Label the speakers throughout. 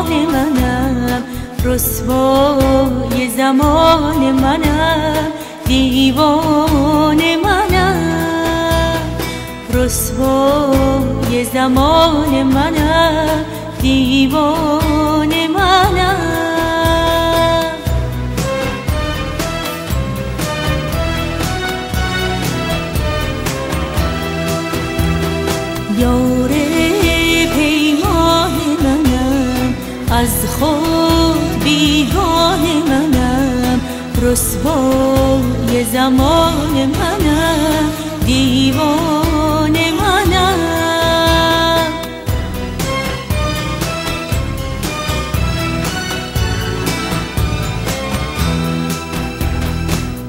Speaker 1: پیمان منم، رسوای زمان منم، دیوانه منم، رسوای زمان منم، دیوانه منم. یار پیمان منم، از خود بیگانه منم، رسوای زمان منم، دیوانه منم.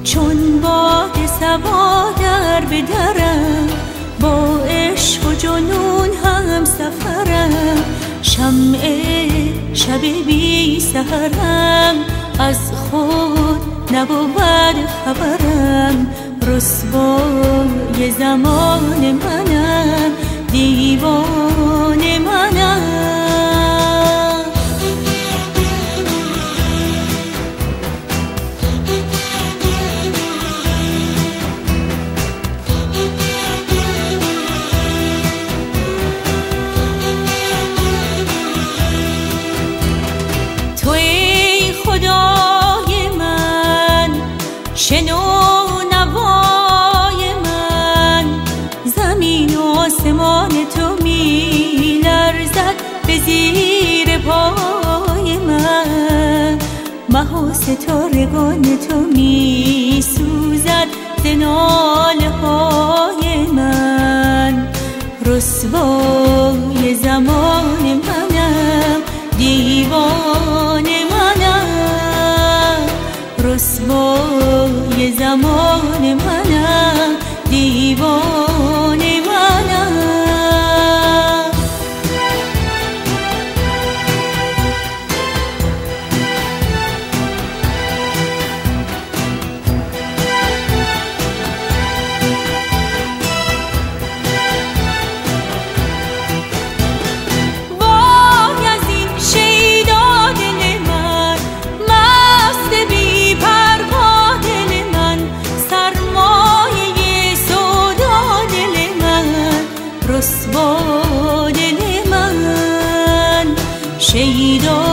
Speaker 1: چون باد صبا در به درم، با عشق و جنون هم سفرم، شمع شب بی سحرم، از خود نبود خبرم، رسوای زمان منم، دیوانه منم. شنو نوای من، زمین و آسمان تو می لرزد به زیر پای من، مه و ستارگان تو می سوزد ز ناله های من، رسوای زمان منم، دیوانه منم، رسوای زمان منم، دیوانه منم. وای از این شیدا دل من، مست بی پروا دل من، سرمایه سودا دل من، رسوا دل من، شیدا